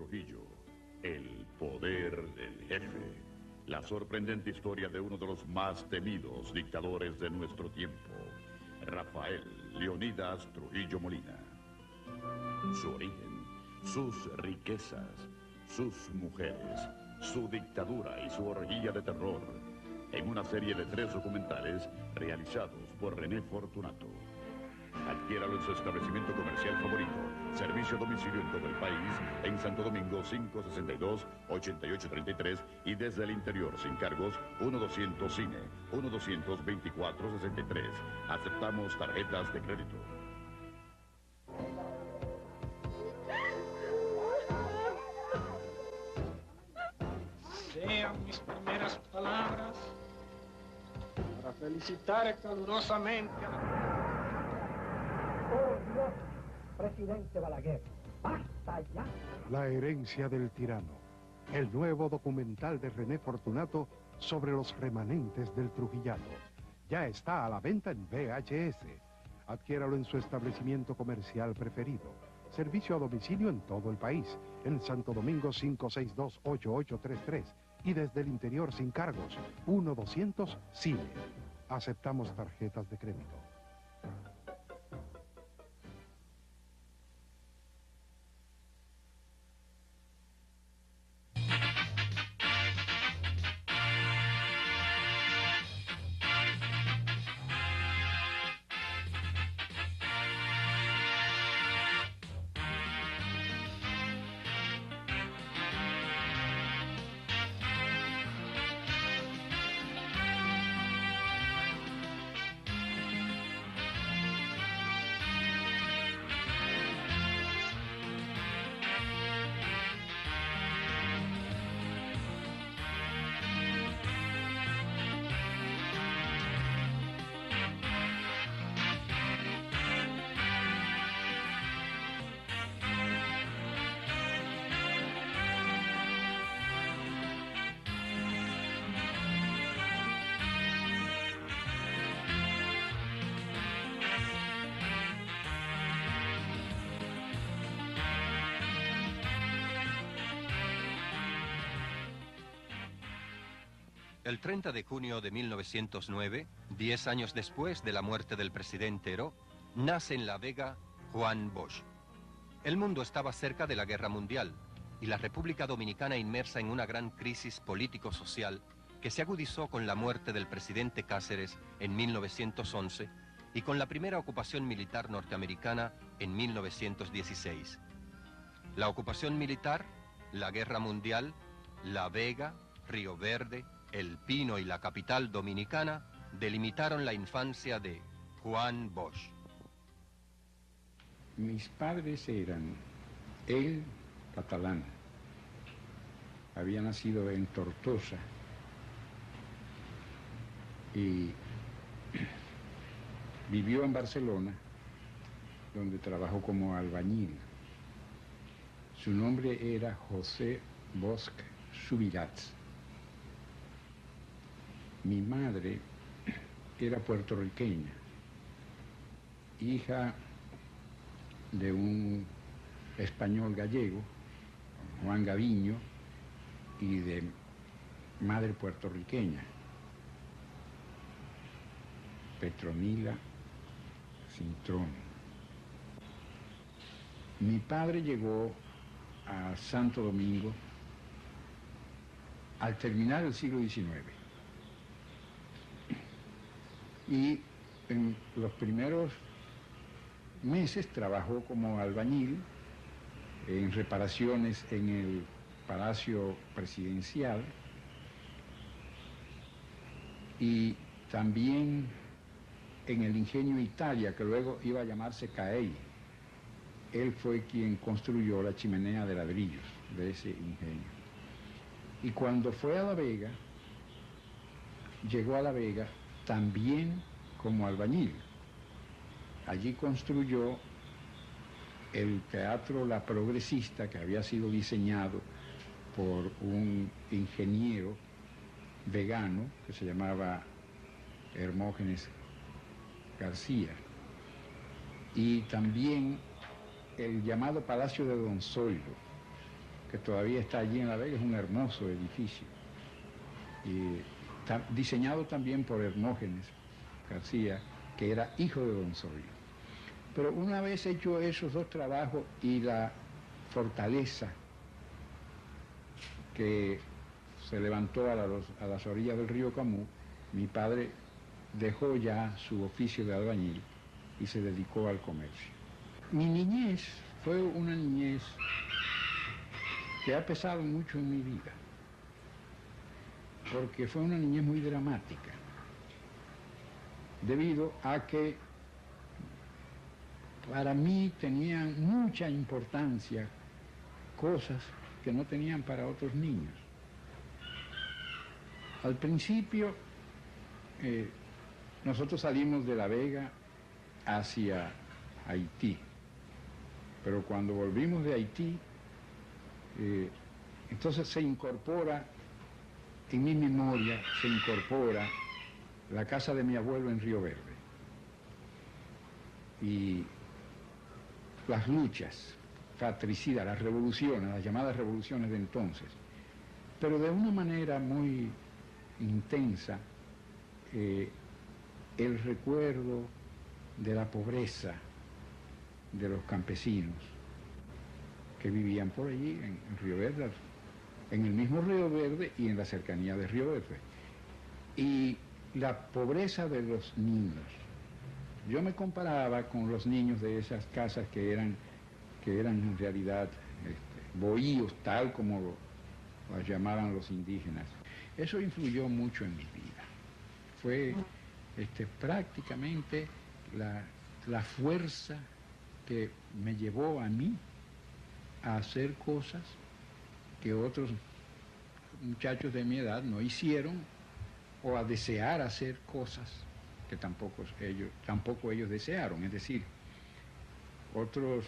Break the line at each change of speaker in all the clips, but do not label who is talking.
Trujillo, el poder del jefe. La sorprendente historia de uno de los más temidos dictadores de nuestro tiempo, Rafael Leonidas Trujillo Molina. Su origen, sus riquezas, sus mujeres, su dictadura y su orgía de terror, en una serie de 3 documentales realizados por René Fortunato. Adquiéralo en su establecimiento comercial favorito. Servicio a domicilio en todo el país, en Santo Domingo 562-8833 y desde el interior sin cargos 1-200 Cine, 1-224-63. Aceptamos tarjetas de crédito.
Sean mis primeras palabras para felicitar calurosamente a la...
¡Oh, Dios! Presidente Balaguer, ¡basta ya!
La herencia del tirano, el nuevo documental de René Fortunato sobre los remanentes del trujillano. Ya está a la venta en VHS. Adquiéralo en su establecimiento comercial preferido. Servicio a domicilio en todo el país, en Santo Domingo 562-8833 y desde el interior sin cargos, 1-200 Cine. Aceptamos tarjetas de crédito.
El 30 de junio de 1909, 10 años después de la muerte del presidente Heró, nace en La Vega Juan Bosch. El mundo estaba cerca de la Guerra Mundial y la República Dominicana inmersa en una gran crisis político-social que se agudizó con la muerte del presidente Cáceres en 1911 y con la primera ocupación militar norteamericana en 1916. La ocupación militar, la Guerra Mundial, La Vega, Río Verde, El Pino y la capital dominicana delimitaron la infancia de Juan Bosch.
Mis padres eran, él catalán, había nacido en Tortosa y vivió en Barcelona, donde trabajó como albañil. Su nombre era José Bosch Subirats. Mi madre era puertorriqueña, hija de un español gallego, Juan Gaviño, y de madre puertorriqueña, Petronila Cintrón. Mi padre llegó a Santo Domingo al terminar el siglo XIX. Y en los primeros meses trabajó como albañil en reparaciones en el Palacio Presidencial y también en el Ingenio Italia, que luego iba a llamarse CAEI. Él fue quien construyó la chimenea de ladrillos de ese ingenio. Y cuando fue a La Vega, llegó a La Vega también como albañil. Allí construyó el Teatro La Progresista, que había sido diseñado por un ingeniero vegano que se llamaba Hermógenes García. Y también el llamado Palacio de Don Zoilo, que todavía está allí en La Vega, es un hermoso edificio. Y diseñado también por Hermógenes García, que era hijo de don Zoilo. Pero una vez hecho esos dos trabajos y la fortaleza que se levantó a las orillas del río Camus, mi padre dejó ya su oficio de albañil y se dedicó al comercio. Mi niñez fue una niñez que ha pesado mucho en mi vida, porque fue una niñez muy dramática, debido a que para mí tenían mucha importancia cosas que no tenían para otros niños. Al principio, nosotros salimos de La Vega hacia Haití, pero cuando volvimos de Haití, entonces se incorpora, en mi memoria, se incorpora la casa de mi abuelo en Río Verde. Y las luchas fratricidas, las revoluciones, las llamadas revoluciones de entonces, pero de una manera muy intensa, el recuerdo de la pobreza de los campesinos que vivían por allí en Río Verde, en el mismo Río Verde y en la cercanía de Río Verde. Y la pobreza de los niños. Yo me comparaba con los niños de esas casas que eran en realidad bohíos, tal como las llamaban los indígenas. Eso influyó mucho en mi vida. Fue prácticamente la fuerza que me llevó a mí a hacer cosas que otros muchachos de mi edad no hicieron, o a desear hacer cosas que tampoco ellos desearon. Es decir, otros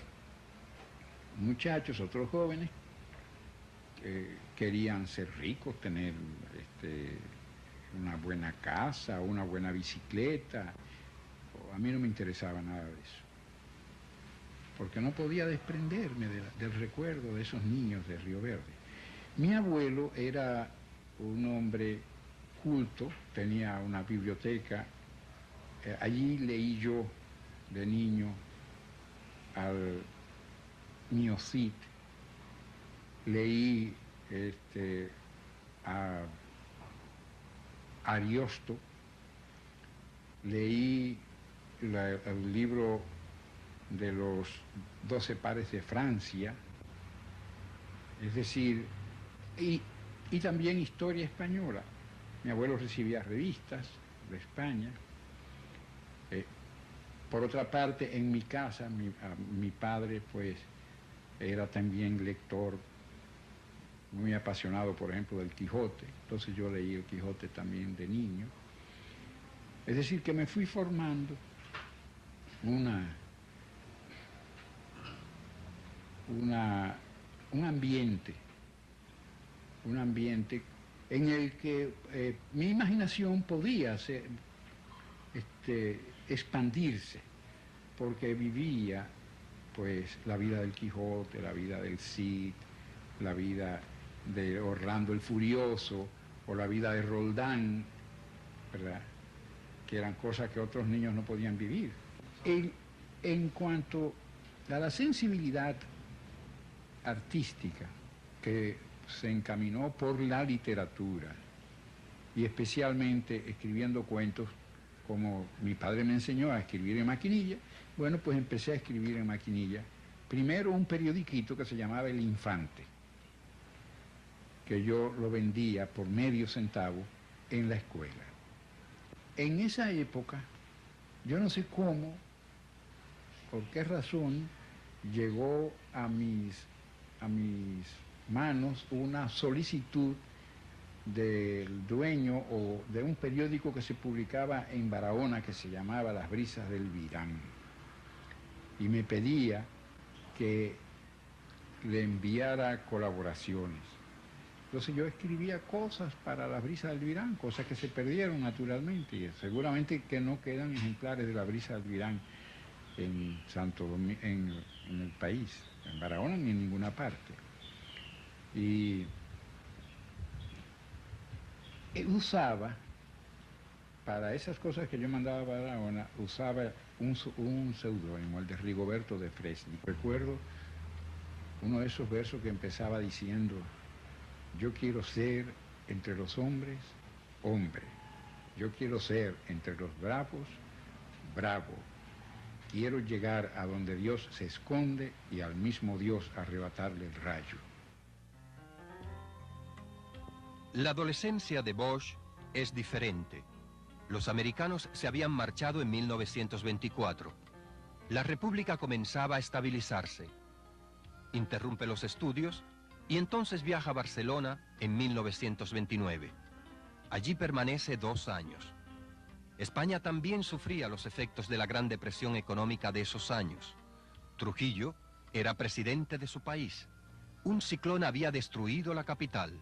muchachos, otros jóvenes, querían ser ricos, tener una buena casa, una buena bicicleta. A mí no me interesaba nada de eso, porque no podía desprenderme del recuerdo de esos niños de Río Verde. Mi abuelo era un hombre culto, tenía una biblioteca. Allí leí yo de niño al Miocid, leí a Ariosto, leí el libro de los 12 pares de Francia, es decir, y también historia española. Mi abuelo recibía revistas de España. Por otra parte, en mi casa, mi padre pues era también lector, muy apasionado, por ejemplo, del Quijote. Entonces yo leí el Quijote también de niño. Es decir, que me fui formando un ambiente en el que mi imaginación podía expandirse, porque vivía pues la vida del Quijote, la vida del Cid, la vida de Orlando el Furioso, o la vida de Roldán, ¿verdad?, que eran cosas que otros niños no podían vivir. En cuanto a la sensibilidad artística que se encaminó por la literatura, y especialmente escribiendo cuentos, como mi padre me enseñó a escribir en maquinilla, bueno, pues empecé a escribir en maquinilla. Primero un periodiquito que se llamaba El Infante, que yo lo vendía por medio centavo en la escuela. En esa época, yo no sé cómo, por qué razón, llegó a mis manos una solicitud del dueño o de un periódico que se publicaba en Barahona, que se llamaba Las Brisas del Virán, y me pedía que le enviara colaboraciones. Entonces yo escribía cosas para Las Brisas del Virán, cosas que se perdieron naturalmente, y seguramente que no quedan ejemplares de La Brisa del Virán en el país, en Barahona ni en ninguna parte. Y usaba, para esas cosas que yo mandaba para Barahona, usaba un seudónimo, el de Rigoberto de Fresni. Recuerdo uno de esos versos que empezaba diciendo: yo quiero ser entre los hombres, hombre. Yo quiero ser entre los bravos, bravo. Quiero llegar a donde Dios se esconde y al mismo Dios arrebatarle el rayo.
La adolescencia de Bosch es diferente. Los americanos se habían marchado en 1924. La República comenzaba a estabilizarse. Interrumpe los estudios y entonces viaja a Barcelona en 1929. Allí permanece 2 años. España también sufría los efectos de la Gran Depresión económica de esos años. Trujillo era presidente de su país. Un ciclón había destruido la capital.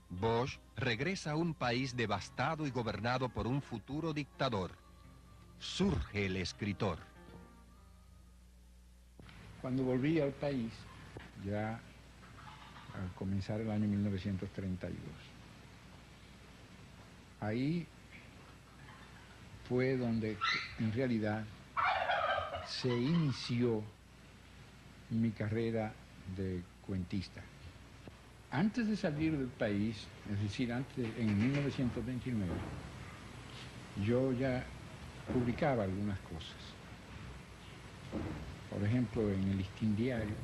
Bosch regresa a un país devastado y gobernado por un futuro dictador. Surge el escritor.
Cuando volví al país, ya al comenzar el año 1932, ahí fue donde en realidad se inició mi carrera de cuentista. Antes de salir del país, es decir, en 1929, yo ya publicaba algunas cosas. Por ejemplo, en el Listín Diario,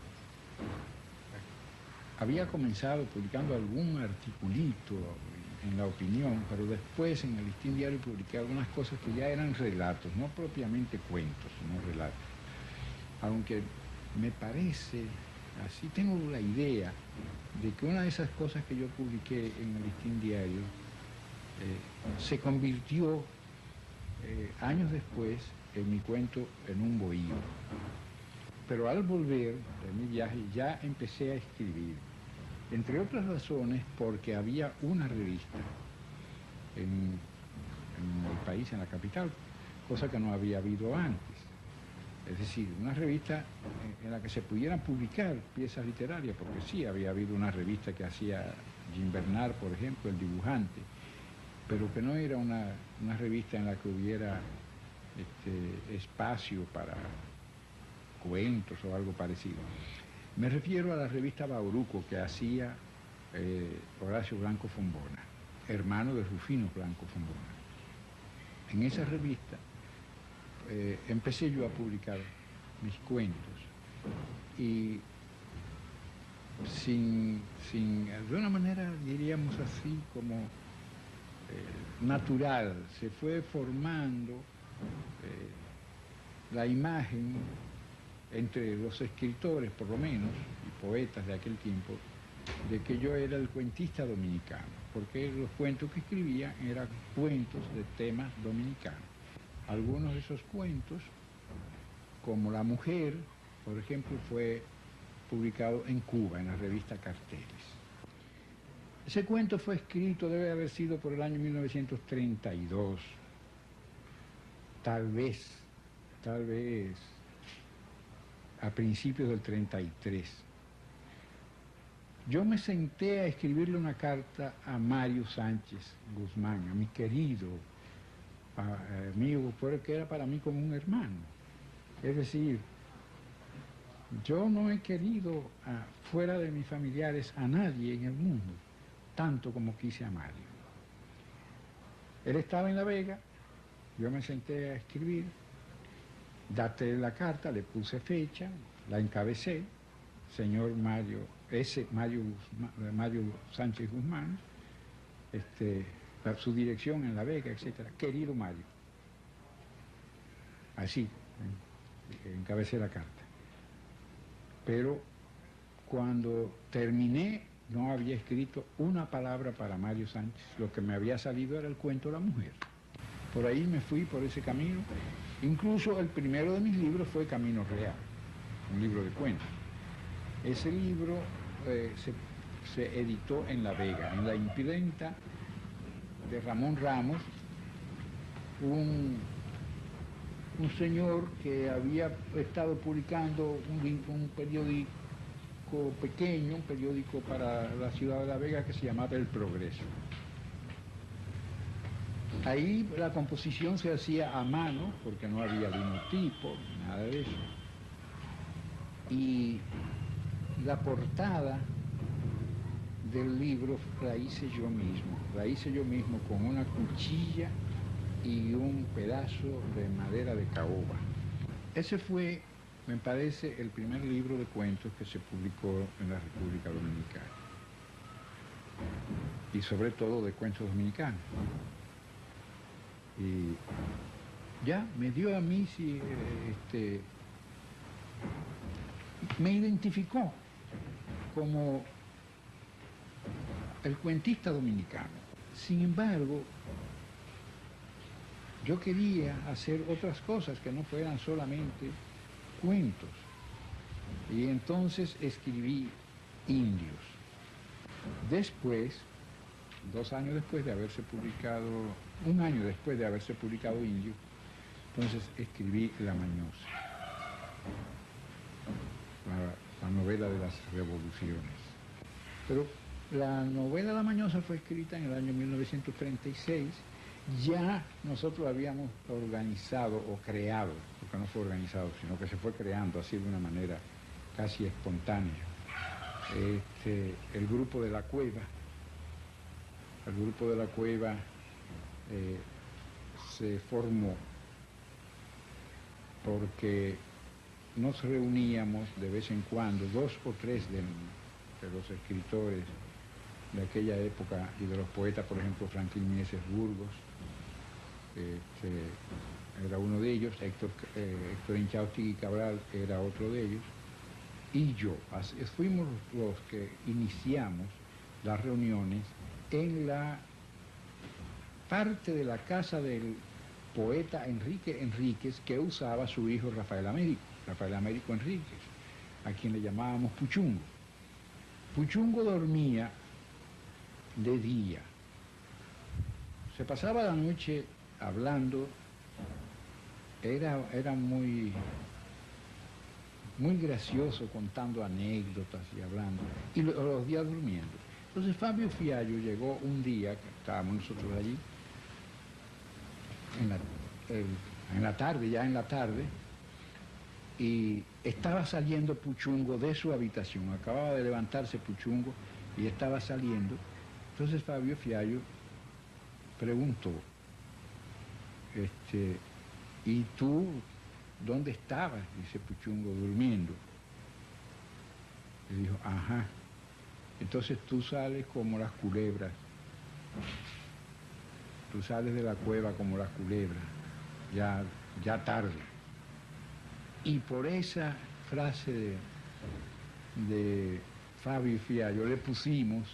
había comenzado publicando algún articulito en La Opinión, pero después en el Listín Diario publiqué algunas cosas que ya eran relatos, no propiamente cuentos, sino relatos. Aunque me parece, así tengo la idea, de que una de esas cosas que yo publiqué en el Listín Diario se convirtió años después en mi cuento En un bohío. Pero al volver de mi viaje ya empecé a escribir, entre otras razones porque había una revista en el país, en la capital, cosa que no había habido antes. Es decir, una revista en la que se pudieran publicar piezas literarias, porque sí había habido una revista que hacía Jim Bernard, por ejemplo, el dibujante, pero que no era una revista en la que hubiera espacio para cuentos o algo parecido. Me refiero a la revista Bauruco que hacía Horacio Blanco Fombona, hermano de Rufino Blanco Fombona. En esa revista empecé yo a publicar mis cuentos y de una manera, diríamos así, como natural, se fue formando la imagen entre los escritores, por lo menos, y poetas de aquel tiempo, de que yo era el cuentista dominicano, porque los cuentos que escribía eran cuentos de temas dominicanos. Algunos de esos cuentos, como La Mujer, por ejemplo, fue publicado en Cuba, en la revista Carteles. Ese cuento fue escrito, debe haber sido por el año 1932, tal vez, a principios del 33. Yo me senté a escribirle una carta a Mario Sánchez Guzmán, a mi querido amigo, que era para mí como un hermano. Es decir, yo no he querido fuera de mis familiares a nadie en el mundo, tanto como quise a Mario. Él estaba en La Vega, yo me senté a escribir, daté la carta, le puse fecha, la encabecé, señor Mario Sánchez Guzmán, su dirección en La Vega, etcétera. Querido Mario. Así, encabecé la carta. Pero cuando terminé, no había escrito una palabra para Mario Sánchez. Lo que me había salido era el cuento La Mujer. Por ahí me fui por ese camino. Incluso el primero de mis libros fue Camino Real, un libro de cuentos. Ese libro se editó en La Vega, en la imprenta de Ramón Ramos, un señor que había estado publicando un periódico periódico pequeño, un periódico para la ciudad de La Vega que se llamaba El Progreso. Ahí la composición se hacía a mano, porque no había linotipo, nada de eso. Y la portada del libro la hice yo mismo con una cuchilla y un pedazo de madera de caoba. Ese fue, me parece, el primer libro de cuentos que se publicó en la República Dominicana. Y sobre todo de cuentos dominicanos. Y ya me dio a mí, me identificó como el cuentista dominicano. Sin embargo, yo quería hacer otras cosas que no fueran solamente cuentos. Y entonces escribí Indios. Después, 2 años después de haberse publicado, 1 año después de haberse publicado Indios, entonces escribí La Mañosa, la novela de las revoluciones. Pero la novela La Mañosa fue escrita en el año 1936. Ya nosotros habíamos organizado o creado, porque no fue organizado, sino que se fue creando así de una manera casi espontánea, el grupo de La Cueva. El grupo de La Cueva se formó porque nos reuníamos de vez en cuando, 2 o 3 de los escritores de aquella época y de los poetas, por ejemplo, Franklin Mieses Burgos, era uno de ellos, Héctor Inchaustegui Cabral era otro de ellos, y yo. Fuimos los que iniciamos las reuniones en la parte de la casa del poeta Enrique Enríquez que usaba su hijo Rafael Américo Enríquez, a quien le llamábamos Puchungo. Puchungo dormía de día, se pasaba la noche hablando, era muy gracioso contando anécdotas y hablando, y los días durmiendo. Entonces Fabio Fiallo llegó un día, que estábamos nosotros allí, en la tarde, y estaba saliendo Puchungo de su habitación, acababa de levantarse Puchungo y estaba saliendo. Entonces Fabio Fiallo preguntó, ¿y tú dónde estabas? Dice Puchungo, durmiendo. Y dijo, ajá, entonces tú sales como las culebras, tú sales de la cueva como las culebras, ya tarde. Y por esa frase de Fabio Fiallo le pusimos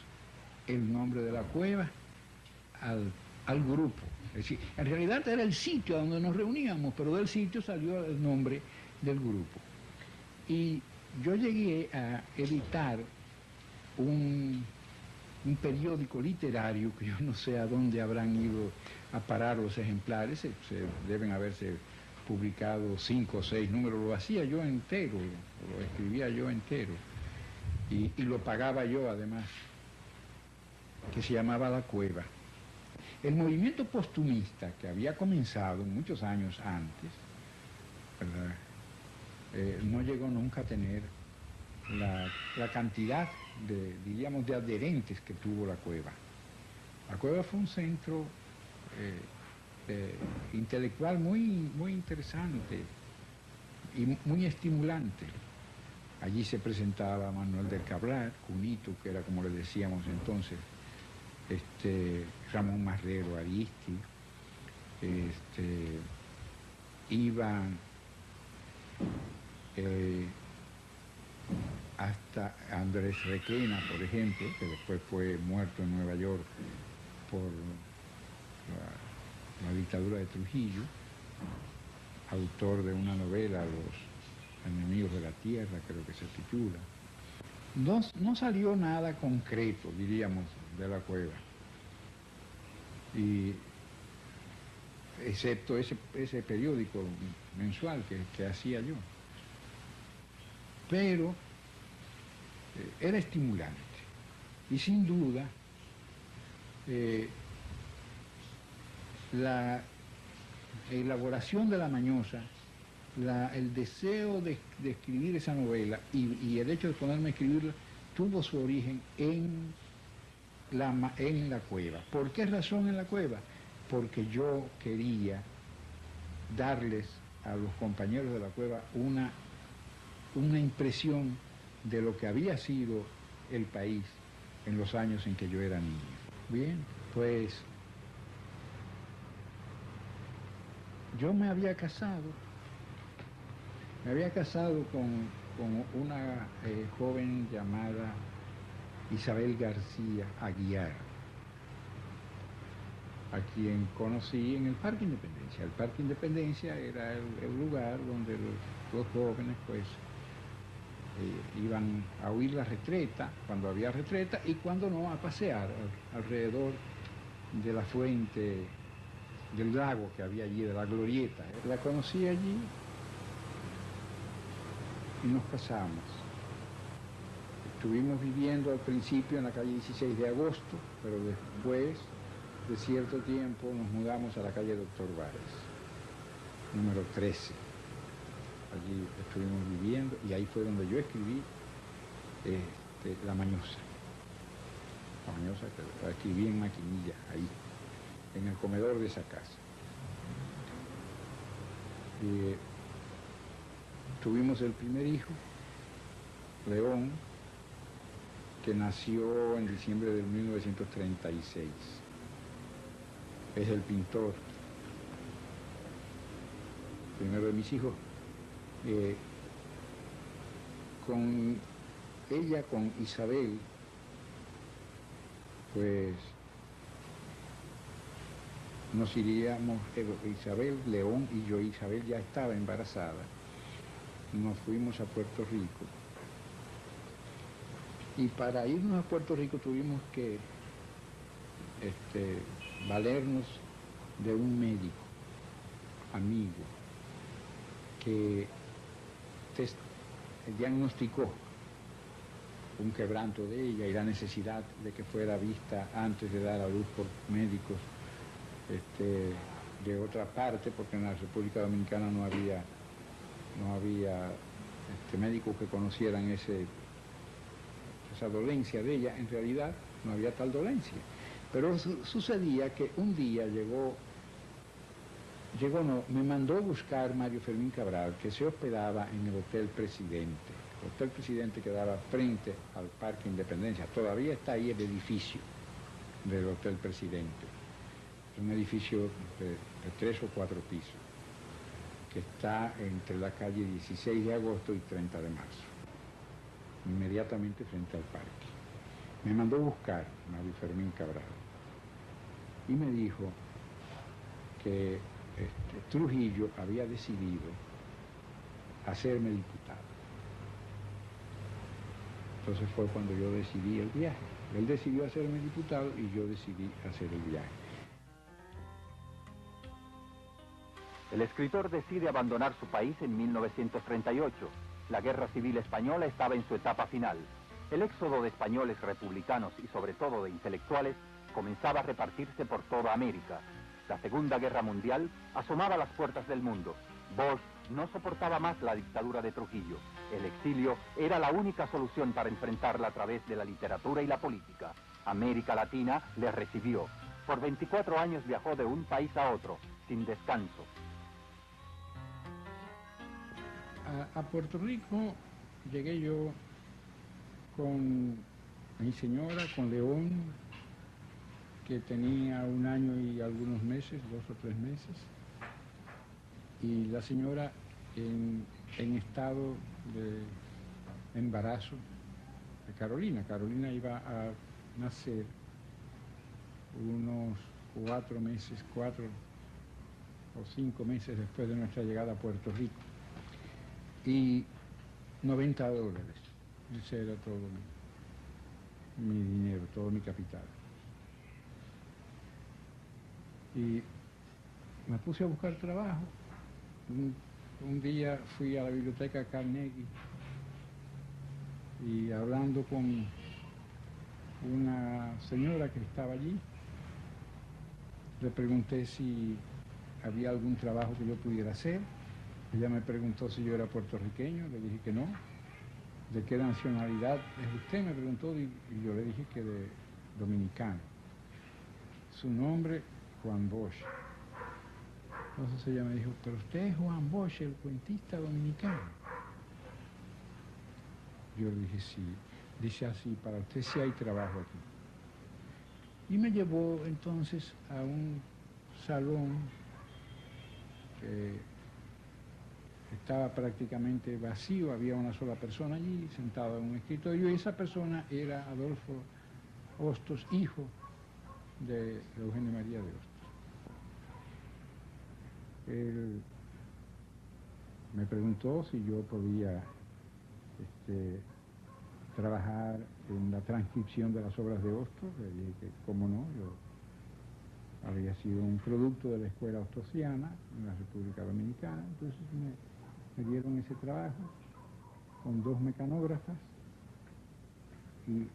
el nombre de la cueva al grupo. Es decir, en realidad era el sitio donde nos reuníamos, pero del sitio salió el nombre del grupo. Y yo llegué a editar un periódico literario, que yo no sé a dónde habrán ido a parar los ejemplares, deben haberse publicado 5 o 6 números, lo hacía yo entero, lo escribía yo entero, y lo pagaba yo además, que se llamaba La Cueva. El movimiento postumista, que había comenzado muchos años antes, ¿verdad? No llegó nunca a tener la cantidad de adherentes que tuvo La Cueva. La Cueva fue un centro intelectual muy interesante y muy estimulante. Allí se presentaba Manuel del Cabral, Cunito, que era como le decíamos entonces, Ramón Marrero Aristi, iban hasta Andrés Requena, por ejemplo, que después fue muerto en Nueva York por la dictadura de Trujillo, autor de una novela, Los enemigos de la tierra, creo que se titula. No salió nada concreto, diríamos, de La Cueva, y excepto ese periódico mensual que hacía yo. Pero era estimulante. Y sin duda, la elaboración de La Mañosa, el deseo de escribir esa novela y el hecho de ponerme a escribirla tuvo su origen en la cueva. ¿Por qué razón en la cueva? Porque yo quería darles a los compañeros de la cueva una impresión de lo que había sido el país en los años en que yo era niño. Bien, pues yo me había casado con una joven llamada Isabel García Aguiar, a quien conocí en el Parque Independencia. El Parque Independencia era el lugar donde los jóvenes pues iban a oír la retreta, cuando había retreta, y cuando no, a pasear alrededor de la fuente, del lago que había allí, de la glorieta. La conocí allí y nos casamos. Estuvimos viviendo al principio en la calle 16 de agosto, pero después de cierto tiempo nos mudamos a la calle Doctor Vares, número 13. Allí estuvimos viviendo y ahí fue donde yo escribí La Mañosa. La Mañosa que la escribí en maquinilla, ahí, en el comedor de esa casa. Tuvimos el primer hijo, León, que nació en diciembre de 1936. Es el pintor, primero de mis hijos. Con Isabel, pues nos iríamos, Isabel, León y yo. Isabel ya estaba embarazada, nos fuimos a Puerto Rico, y para irnos a Puerto Rico tuvimos que valernos de un médico amigo que diagnosticó un quebranto de ella y la necesidad de que fuera vista antes de dar a luz por médicos de otra parte, porque en la República Dominicana no había médicos que conocieran esa dolencia de ella. En realidad no había tal dolencia, pero sucedía que un día me mandó buscar Mario Fermín Cabral, que se hospedaba en el Hotel Presidente. El Hotel Presidente quedaba frente al Parque Independencia. Todavía está ahí el edificio del Hotel Presidente. Es un edificio de 3 o 4 pisos, que está entre la calle 16 de agosto y 30 de marzo, inmediatamente frente al parque. Me mandó buscar Mario Fermín Cabral y me dijo que Trujillo había decidido hacerme diputado. Entonces fue cuando yo decidí el viaje. Él decidió hacerme diputado y yo decidí hacer el viaje.
El escritor decide abandonar su país en 1938. La Guerra Civil Española estaba en su etapa final. El éxodo de españoles republicanos y sobre todo de intelectuales comenzaba a repartirse por toda América. La Segunda Guerra Mundial asomaba a las puertas del mundo. Bosch no soportaba más la dictadura de Trujillo. El exilio era la única solución para enfrentarla a través de la literatura y la política. América Latina le recibió. Por 24 años viajó de un país a otro, sin descanso.
A Puerto Rico llegué yo con mi señora, con León, que tenía 1 año y algunos meses, 2 o 3 meses, y la señora en estado de embarazo de Carolina. Carolina iba a nacer unos 4 o 5 meses después de nuestra llegada a Puerto Rico. Y $90. Ese era todo mi dinero, todo mi capital. Y me puse a buscar trabajo. Un día fui a la biblioteca Carnegie y hablando con una señora que estaba allí, le pregunté si había algún trabajo que yo pudiera hacer. Ella me preguntó si yo era puertorriqueño, le dije que no. ¿De qué nacionalidad es usted? Me preguntó y yo le dije que de dominicano. Su nombre, Juan Bosch. Entonces ella me dijo, pero usted es Juan Bosch, el cuentista dominicano. Yo le dije, sí. Dice así, para usted sí hay trabajo aquí. Y me llevó entonces a un salón que estaba prácticamente vacío, había una sola persona allí, sentada en un escritorio, y esa persona era Adolfo Hostos, hijo de Eugenio María de Hostos. Él me preguntó si yo podía trabajar en la transcripción de las obras de Hostos. Le dije que cómo no, yo había sido un producto de la escuela hostosiana en la República Dominicana. Entonces me dieron ese trabajo con 2 mecanógrafas y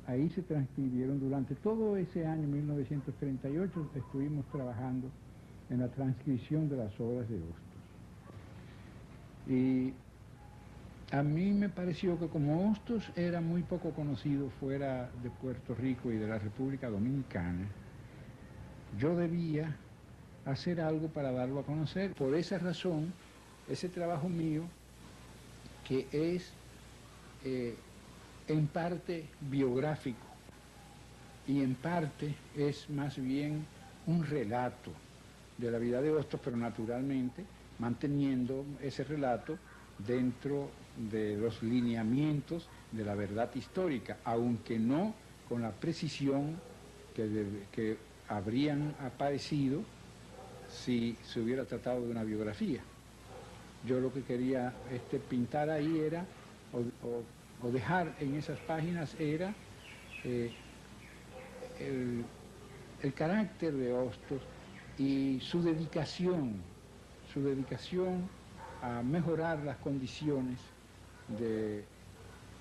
ahí se transcribieron durante todo ese año 1938, estuvimos trabajando en la transcripción de las obras de Hostos. Y a mí me pareció que como Hostos era muy poco conocido fuera de Puerto Rico y de la República Dominicana, yo debía hacer algo para darlo a conocer. Por esa razón, ese trabajo mío, que es en parte biográfico y en parte es más bien un relato de la vida de Hostos, pero naturalmente manteniendo ese relato dentro de los lineamientos de la verdad histórica, aunque no con la precisión que habrían aparecido si se hubiera tratado de una biografía. Yo lo que quería pintar ahí era, o dejar en esas páginas era el carácter de Hostos y su dedicación a mejorar las condiciones de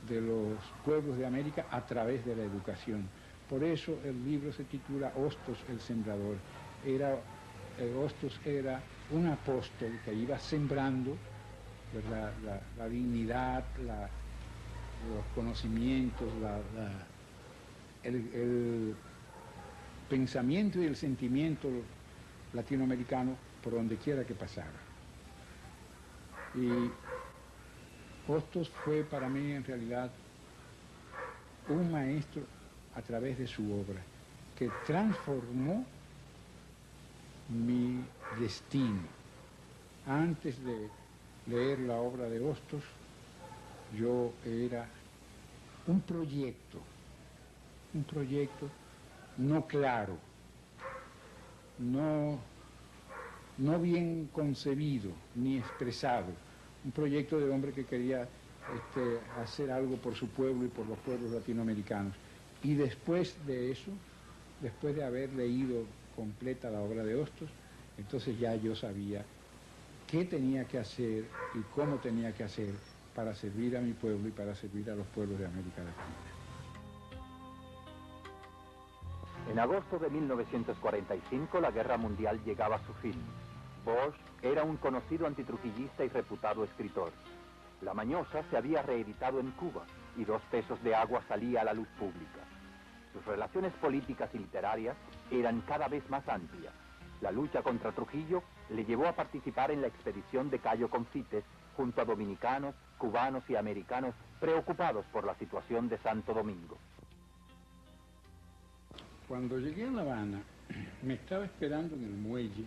los pueblos de América a través de la educación. Por eso el libro se titula Hostos el Sembrador. Hostos era un apóstol que iba sembrando la dignidad, los conocimientos, el pensamiento y el sentimiento latinoamericano por donde quiera que pasara. Y Hostos fue para mí en realidad un maestro a través de su obra, que transformó mi destino. Antes de leer la obra de Hostos, yo era un proyecto no claro, no bien concebido ni expresado, un proyecto de hombre que quería hacer algo por su pueblo y por los pueblos latinoamericanos. Y después de eso, después de haber leído completa la obra de Hostos, entonces ya yo sabía qué tenía que hacer y cómo tenía que hacer para servir a mi pueblo y para servir a los pueblos de América Latina.
En agosto de 1945 la guerra mundial llegaba a su fin. Bosch era un conocido antitrujillista y reputado escritor. La Mañosa se había reeditado en Cuba y 2 pesos de agua salía a la luz pública. Sus relaciones políticas y literarias eran cada vez más amplias. La lucha contra Trujillo le llevó a participar en la expedición de Cayo Confites junto a dominicanos, cubanos y americanos preocupados por la situación de Santo Domingo.
Cuando llegué a La Habana, me estaba esperando en el muelle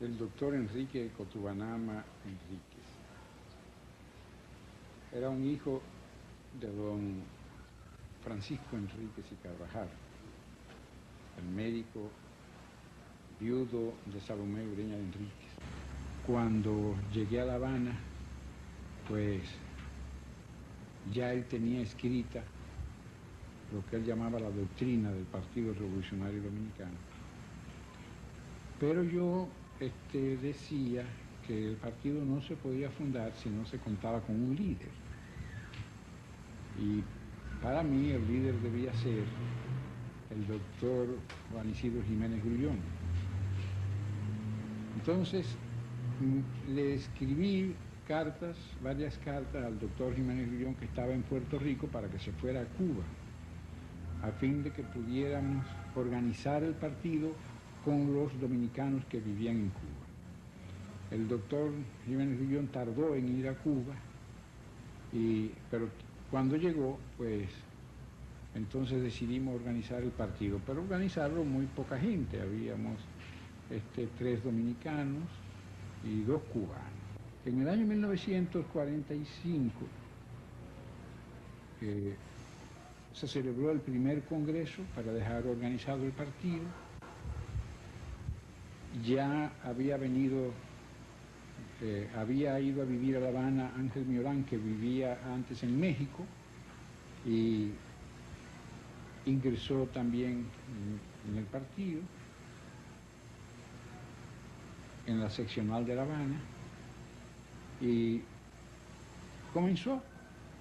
el doctor Enrique Cotubanama Enríquez. Era un hijo de don Francisco Enríquez y Carvajal, el médico viudo de Salomé Ureña de Enríquez. Cuando llegué a La Habana, pues ya él tenía escrita lo que él llamaba la doctrina del Partido Revolucionario Dominicano. Pero yo decía que el partido no se podía fundar si no se contaba con un líder. Y para mí el líder debía ser el doctor Juan Isidro Jiménez Grullón. Entonces le escribí cartas, varias cartas al doctor Jiménez Grullón, que estaba en Puerto Rico, para que se fuera a Cuba, a fin de que pudiéramos organizar el partido con los dominicanos que vivían en Cuba. El doctor Jiménez Grullón tardó en ir a Cuba, pero cuando llegó, pues entonces decidimos organizar el partido, pero organizarlo muy poca gente, habíamos 3 dominicanos y 2 cubanos. En el año 1945 se celebró el primer congreso para dejar organizado el partido. Ya había ido a vivir a La Habana Ángel Miorán, que vivía antes en México, y ingresó también en el partido, en la seccional de La Habana, y comenzó,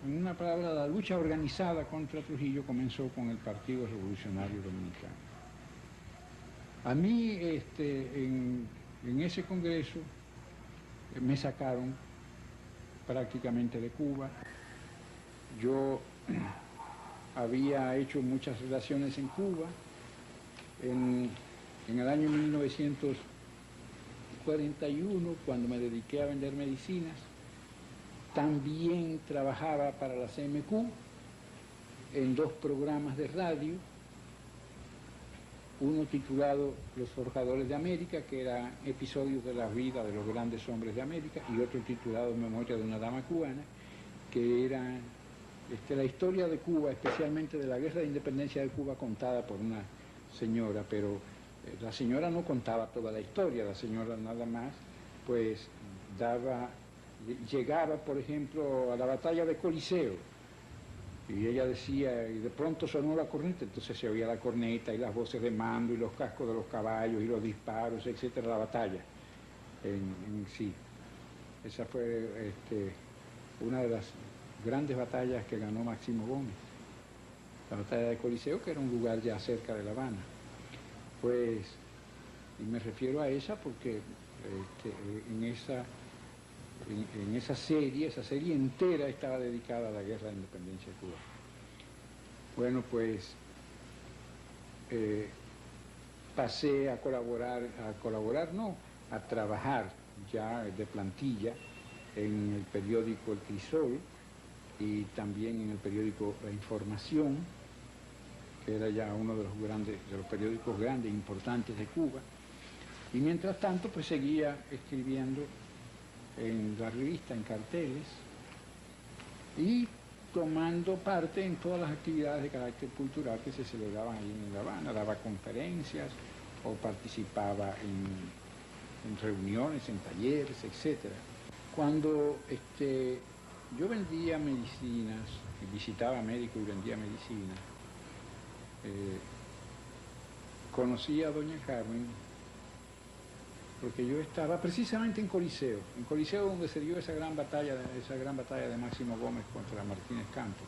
en una palabra, la lucha organizada contra Trujillo comenzó con el Partido Revolucionario Dominicano. A mí, en ese congreso, me sacaron prácticamente de Cuba. Yo había hecho muchas relaciones en Cuba. En el año 1941, cuando me dediqué a vender medicinas, también trabajaba para la CMQ en 2 programas de radio, uno titulado Los Forjadores de América, que era episodios de la vida de los grandes hombres de América, y otro titulado Memoria de una dama cubana, que era la historia de Cuba, especialmente de la guerra de independencia de Cuba, contada por una señora, pero la señora no contaba toda la historia, la señora nada más pues llegaba, por ejemplo, a la batalla de Coliseo, y ella decía, y de pronto sonó la corneta, entonces se oía la corneta y las voces de mando y los cascos de los caballos y los disparos, etcétera, la batalla en sí. Esa fue una de las grandes batallas que ganó Máximo Gómez, la batalla de Coliseo, que era un lugar ya cerca de La Habana. Pues, y me refiero a esa porque en esa serie entera estaba dedicada a la guerra de independencia de Cuba. Bueno, pues pasé a trabajar ya de plantilla en el periódico El Crisol y también en el periódico La Información, que era ya uno de los periódicos grandes e importantes de Cuba. Y mientras tanto, pues seguía escribiendo en la revista, en carteles, y tomando parte en todas las actividades de carácter cultural que se celebraban allí en La Habana. Daba conferencias o participaba en reuniones, en talleres, etc. Cuando yo vendía medicinas, visitaba médicos y vendía medicinas, conocí a doña Carmen, porque yo estaba precisamente en Coliseo donde se dio esa gran batalla de Máximo Gómez contra Martínez Campos.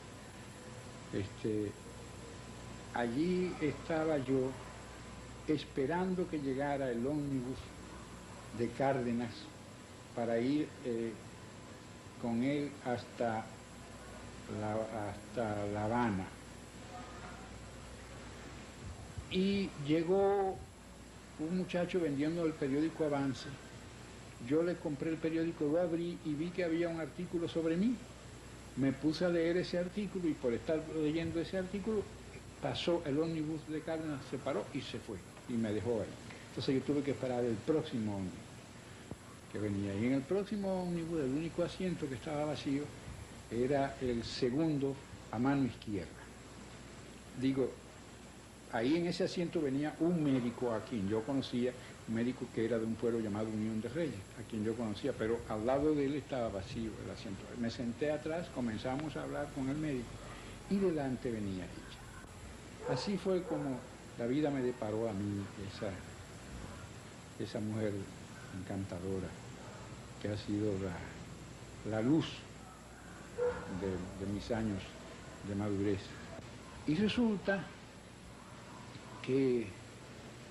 Allí estaba yo esperando que llegara el ómnibus de Cárdenas para ir con él hasta La Habana. Y llegó un muchacho vendiendo el periódico Avance. Yo le compré el periódico, lo abrí y vi que había un artículo sobre mí. Me puse a leer ese artículo y por estar leyendo ese artículo, pasó el ómnibus de Cárdenas, se paró y se fue y me dejó ahí. Entonces yo tuve que esperar el próximo ómnibus que venía. Y en el próximo ómnibus, el único asiento que estaba vacío era el segundo a mano izquierda. Digo, ahí en ese asiento venía un médico a quien yo conocía, un médico que era de un pueblo llamado Unión de Reyes, a quien yo conocía, pero al lado de él estaba vacío el asiento. Me senté atrás, comenzamos a hablar con el médico y delante venía ella. Así fue como la vida me deparó a mí esa mujer encantadora, que ha sido la luz de mis años de madurez. Y resulta que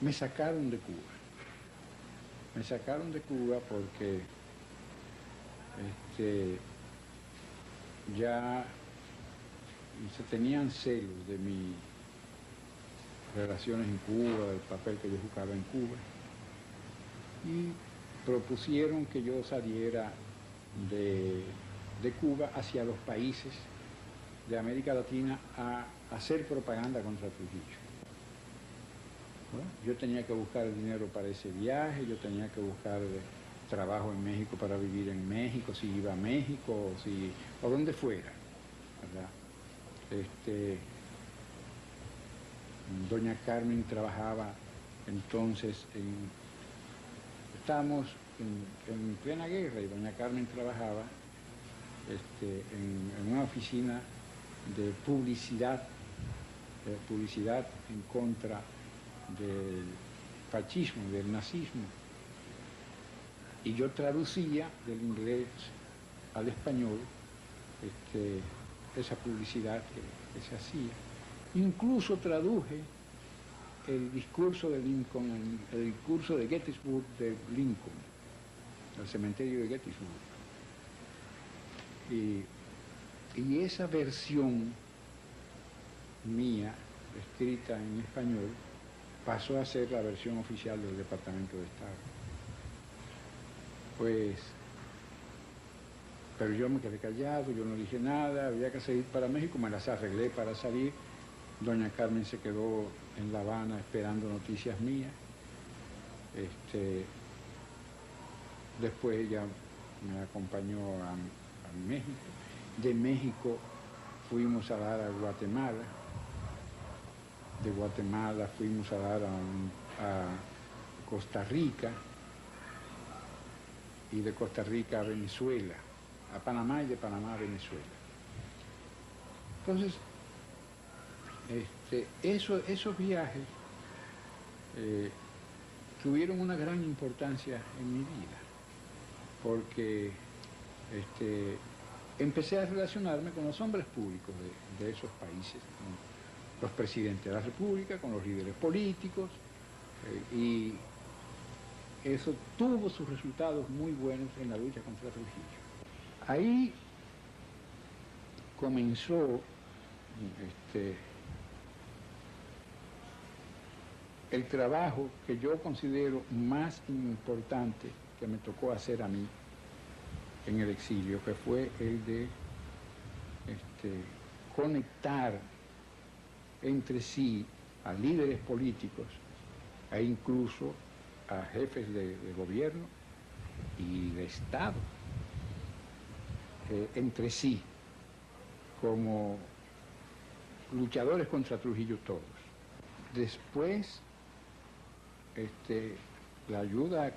me sacaron de Cuba. Me sacaron de Cuba porque ya se tenían celos de mis relaciones en Cuba, del papel que yo jugaba en Cuba, y propusieron que yo saliera de Cuba hacia los países de América Latina a hacer propaganda contra Trujillo. Bueno, yo tenía que buscar el dinero para ese viaje, yo tenía que buscar trabajo en México para vivir en México, si iba a México o donde fuera, ¿verdad? Doña Carmen trabajaba entonces estábamos en plena guerra y doña Carmen trabajaba en una oficina de publicidad en contra del fascismo, del nazismo. Y yo traducía del inglés al español esa publicidad que se hacía. Incluso traduje el discurso de Lincoln, el discurso de Gettysburg de Lincoln, el cementerio de Gettysburg. Y esa versión mía, escrita en español, pasó a ser la versión oficial del Departamento de Estado. Pero yo me quedé callado, yo no dije nada, había que salir para México, me las arreglé para salir. Doña Carmen se quedó en La Habana esperando noticias mías. Después ella me acompañó a México. De México fuimos a dar a Guatemala. De Guatemala fuimos a dar a Costa Rica. Y de Costa Rica a Venezuela, a Panamá, y de Panamá a Venezuela. Entonces, esos viajes tuvieron una gran importancia en mi vida, porque empecé a relacionarme con los hombres públicos de esos países, con los presidentes de la República, con los líderes políticos, y eso tuvo sus resultados muy buenos en la lucha contra Trujillo. Ahí comenzó el trabajo que yo considero más importante que me tocó hacer a mí en el exilio, que fue el de conectar entre sí a líderes políticos e incluso a jefes de gobierno y de Estado, entre sí, como luchadores contra Trujillo todos. Después,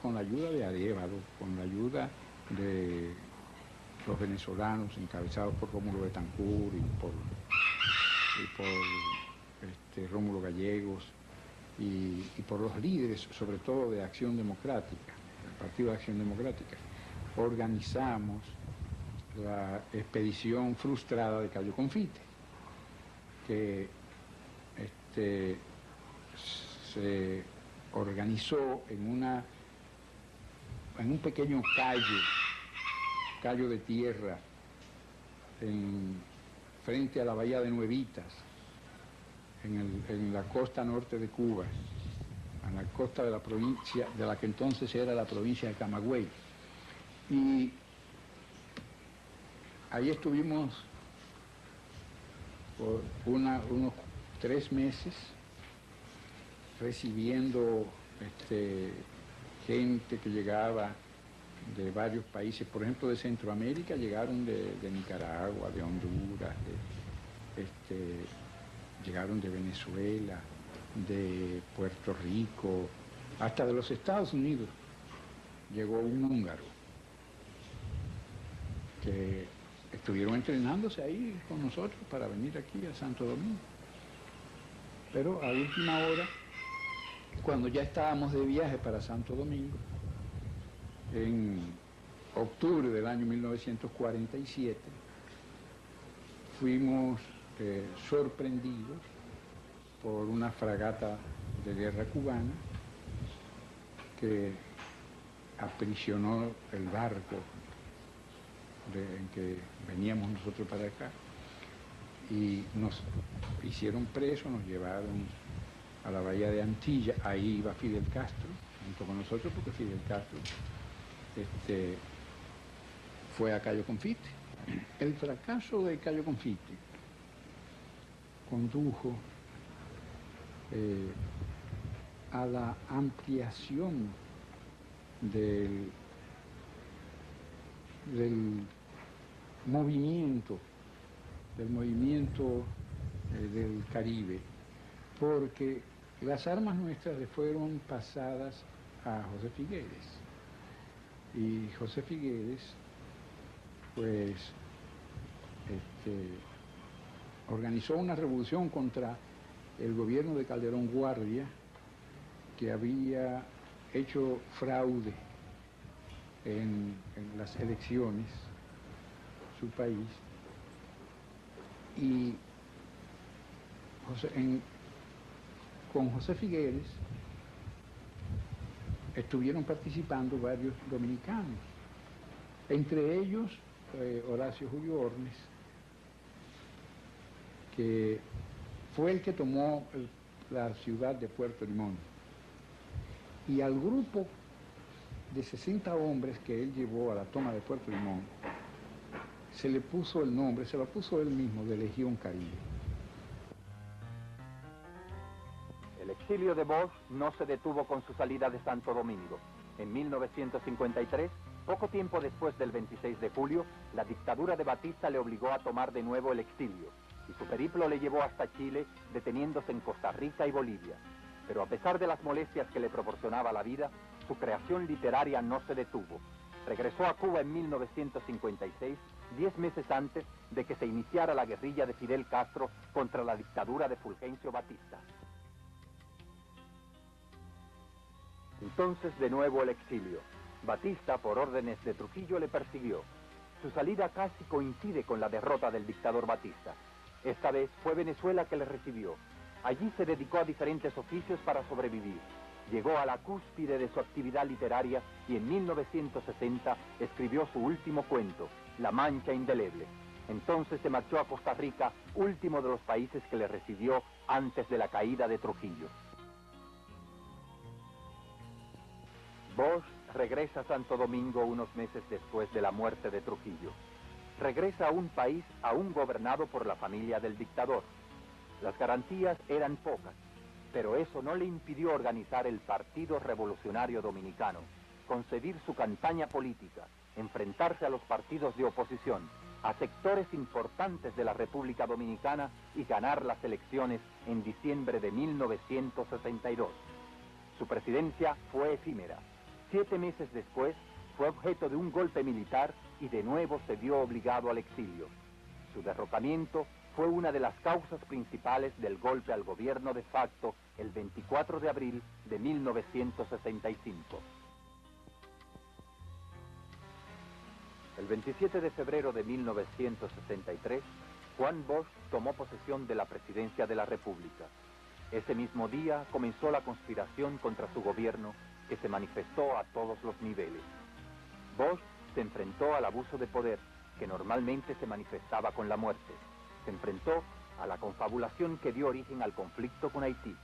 con la ayuda de Arévalo, con la ayuda de los venezolanos encabezados por Rómulo Betancourt y por Rómulo Gallegos y por los líderes, sobre todo de Acción Democrática, el Partido de Acción Democrática, organizamos la expedición frustrada de Cayo Confite, que se organizó en un pequeño callo de tierra frente a la bahía de Nuevitas, en la costa norte de Cuba, en la costa de la provincia, de la que entonces era la provincia de Camagüey. Y ahí estuvimos por unos 3 meses recibiendo gente que llegaba de varios países, por ejemplo de Centroamérica, llegaron de Nicaragua, de Honduras, llegaron de Venezuela, de Puerto Rico, hasta de los Estados Unidos. Llegó un húngaro que estuvieron entrenándose ahí con nosotros para venir aquí a Santo Domingo. Pero a última hora, cuando ya estábamos de viaje para Santo Domingo, en octubre del año 1947, fuimos sorprendidos por una fragata de guerra cubana que aprisionó el barco en que veníamos nosotros para acá y nos hicieron presos, nos llevaron a la bahía de Antilla. Ahí iba Fidel Castro junto con nosotros, porque Fidel Castro fue a Cayo Confite. El fracaso de Cayo Confite condujo a la ampliación del movimiento del Caribe, porque las armas nuestras le fueron pasadas a José Figueres, y José Figueres pues organizó una revolución contra el gobierno de Calderón Guardia, que había hecho fraude en las elecciones su país, y con José Figueres estuvieron participando varios dominicanos, entre ellos Horacio Julio Ornes, que fue el que tomó la ciudad de Puerto Limón, y al grupo de 60 hombres que él llevó a la toma de Puerto Limón se le puso el nombre, se lo puso él mismo, de Legión Caribe.
El exilio de Bosch no se detuvo con su salida de Santo Domingo. En 1953, poco tiempo después del 26 de julio, la dictadura de Batista le obligó a tomar de nuevo el exilio, y su periplo le llevó hasta Chile, deteniéndose en Costa Rica y Bolivia. Pero a pesar de las molestias que le proporcionaba la vida, su creación literaria no se detuvo. Regresó a Cuba en 1956, 10 meses antes de que se iniciara la guerrilla de Fidel Castro contra la dictadura de Fulgencio Batista. Entonces de nuevo el exilio. Batista, por órdenes de Trujillo, le persiguió. Su salida casi coincide con la derrota del dictador Batista. Esta vez fue Venezuela que le recibió. Allí se dedicó a diferentes oficios para sobrevivir. Llegó a la cúspide de su actividad literaria y en 1960 escribió su último cuento, La Mancha Indeleble. Entonces se marchó a Costa Rica, último de los países que le recibió antes de la caída de Trujillo. Bosch regresa a Santo Domingo unos meses después de la muerte de Trujillo. Regresa a un país aún gobernado por la familia del dictador. Las garantías eran pocas, pero eso no le impidió organizar el Partido Revolucionario Dominicano, concebir su campaña política, enfrentarse a los partidos de oposición, a sectores importantes de la República Dominicana y ganar las elecciones en diciembre de 1962. Su presidencia fue efímera. 7 meses después, fue objeto de un golpe militar y de nuevo se vio obligado al exilio. Su derrocamiento fue una de las causas principales del golpe al gobierno de facto el 24 de abril de 1965. El 27 de febrero de 1963, Juan Bosch tomó posesión de la presidencia de la República. Ese mismo día comenzó la conspiración contra su gobierno, que se manifestó a todos los niveles. Bosch se enfrentó al abuso de poder, que normalmente se manifestaba con la muerte. Se enfrentó a la confabulación que dio origen al conflicto con Haití.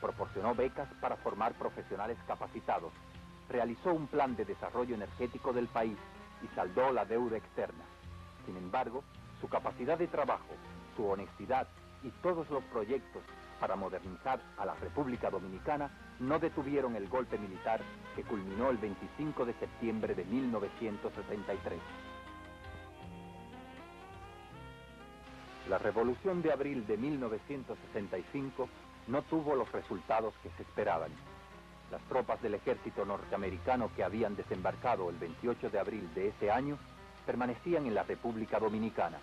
Proporcionó becas para formar profesionales capacitados. Realizó un plan de desarrollo energético del país y saldó la deuda externa. Sin embargo, su capacidad de trabajo, su honestidad y todos los proyectos para modernizar a la República Dominicana no detuvieron el golpe militar que culminó el 25 de septiembre de 1963. La Revolución de Abril de 1965 no tuvo los resultados que se esperaban. Las tropas del ejército norteamericano que habían desembarcado el 28 de abril de ese año permanecían en la República Dominicana.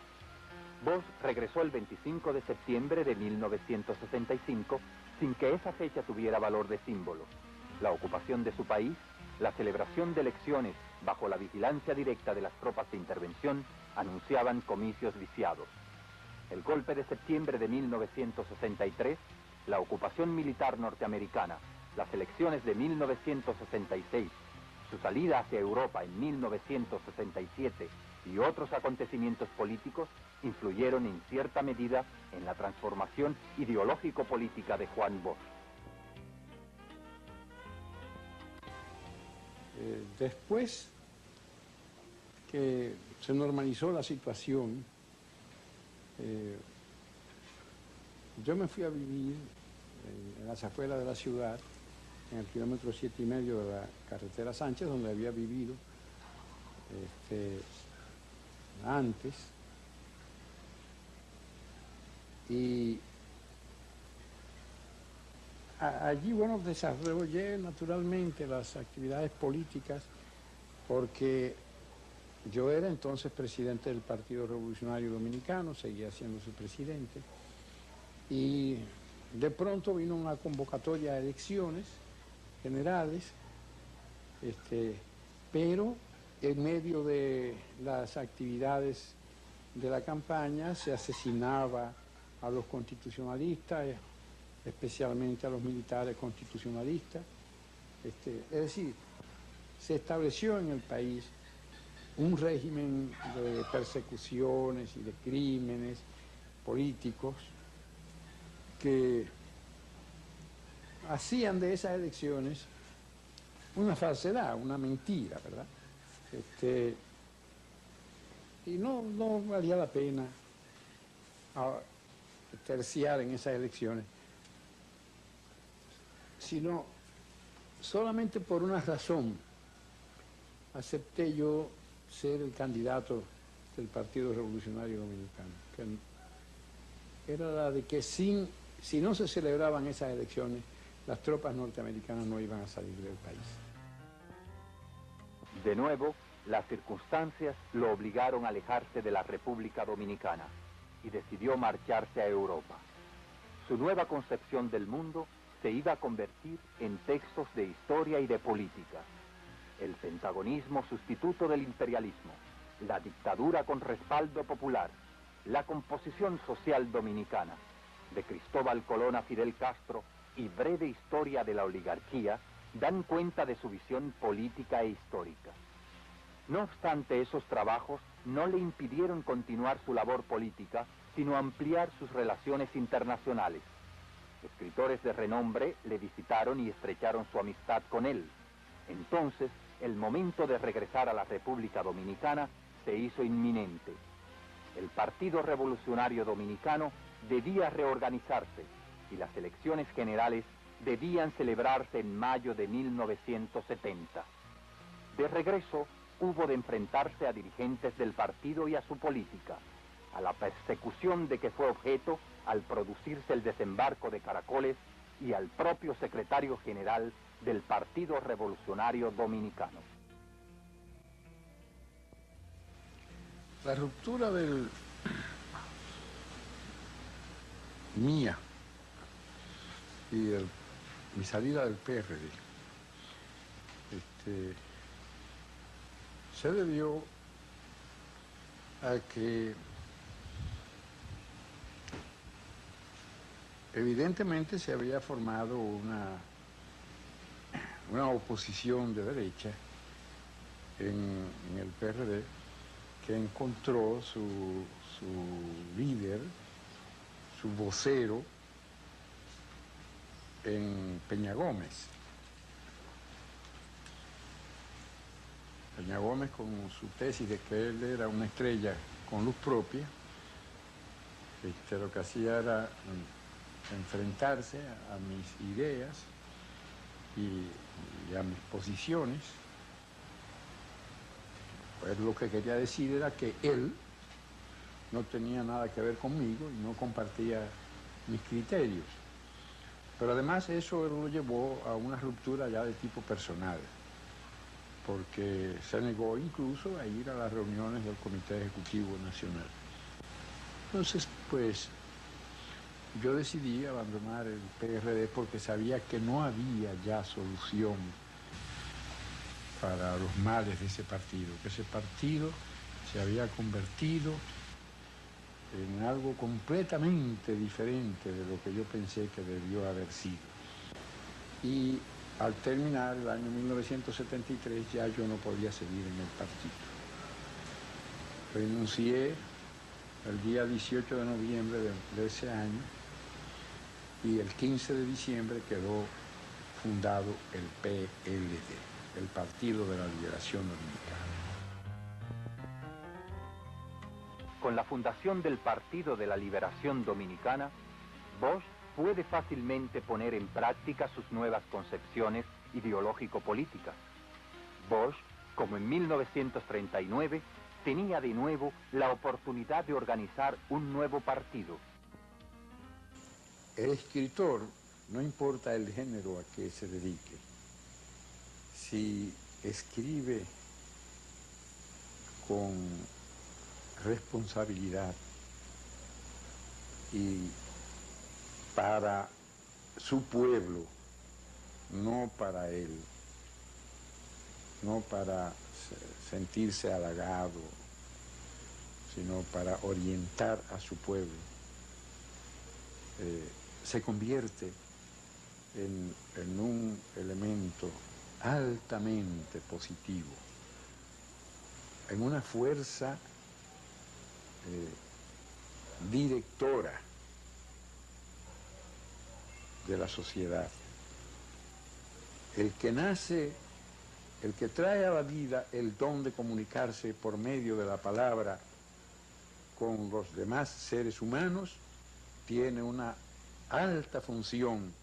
Bosch regresó el 25 de septiembre de 1965 sin que esa fecha tuviera valor de símbolo. La ocupación de su país, la celebración de elecciones bajo la vigilancia directa de las tropas de intervención anunciaban comicios viciados. El golpe de septiembre de 1963, la ocupación militar norteamericana, las elecciones de 1966, su salida hacia Europa en 1967 y otros acontecimientos políticos influyeron en cierta medida en la transformación ideológico-política de Juan Bosch.
Después que se normalizó la situación, yo me fui a vivir en las afueras de la ciudad, en el kilómetro 7,5 de la carretera Sánchez, donde había vivido antes. Y allí, bueno, desarrollé naturalmente las actividades políticas porque yo era entonces presidente del Partido Revolucionario Dominicano, seguía siendo su presidente, y de pronto vino una convocatoria a elecciones generales, pero en medio de las actividades de la campaña se asesinaba a los constitucionalistas, especialmente a los militares constitucionalistas. Es decir, se estableció en el país un régimen de persecuciones y de crímenes políticos que hacían de esas elecciones una falsedad, una mentira, ¿verdad? Y no valía la pena terciar en esas elecciones, sino solamente por una razón acepté yo ser el candidato del Partido Revolucionario Dominicano, que era la de que si no se celebraban esas elecciones, las tropas norteamericanas no iban a salir del país.
De nuevo, las circunstancias lo obligaron a alejarse de la República Dominicana y decidió marcharse a Europa. Su nueva concepción del mundo se iba a convertir en textos de historia y de política. El pentagonismo sustituto del imperialismo, la dictadura con respaldo popular, la composición social dominicana, de Cristóbal Colón a Fidel Castro y breve historia de la oligarquía, dan cuenta de su visión política e histórica. No obstante, esos trabajos no le impidieron continuar su labor política, sino ampliar sus relaciones internacionales. Escritores de renombre le visitaron y estrecharon su amistad con él. Entonces, el momento de regresar a la República Dominicana se hizo inminente. El Partido Revolucionario Dominicano debía reorganizarse y las elecciones generales debían celebrarse en mayo de 1970. De regreso, hubo de enfrentarse a dirigentes del partido y a su política, a la persecución de que fue objeto al producirse el desembarco de Caracoles y al propio secretario general del Partido Revolucionario Dominicano.
La ruptura mía y mi salida del PRD se debió a que evidentemente se había formado una oposición de derecha en el PRD que encontró su líder, su vocero, en Peña Gómez. Peña Gómez, con su tesis de que él era una estrella con luz propia, lo que hacía era enfrentarse a mis ideas y a mis posiciones. Pues lo que quería decir era que él no tenía nada que ver conmigo y no compartía mis criterios. Pero además eso lo llevó a una ruptura ya de tipo personal, porque se negó incluso a ir a las reuniones del Comité Ejecutivo Nacional. Entonces, pues, yo decidí abandonar el PRD porque sabía que no había ya solución para los males de ese partido, que ese partido se había convertido en algo completamente diferente de lo que yo pensé que debió haber sido. Y al terminar el año 1973 ya yo no podía seguir en el partido. Renuncié el día 18 de noviembre de ese año y el 15 de diciembre quedó fundado el PLD, el Partido de la Liberación Dominicana.
Con la fundación del Partido de la Liberación Dominicana, Bosch puede fácilmente poner en práctica sus nuevas concepciones ideológico-políticas. Bosch, como en 1939, tenía de nuevo la oportunidad de organizar un nuevo partido.
El escritor, no importa el género a que se dedique, si escribe con responsabilidad y para su pueblo, no para él, no para sentirse halagado, sino para orientar a su pueblo, se convierte en un elemento altamente positivo, en una fuerza directora de la sociedad. El que nace, el que trae a la vida el don de comunicarse por medio de la palabra con los demás seres humanos, tiene una alta función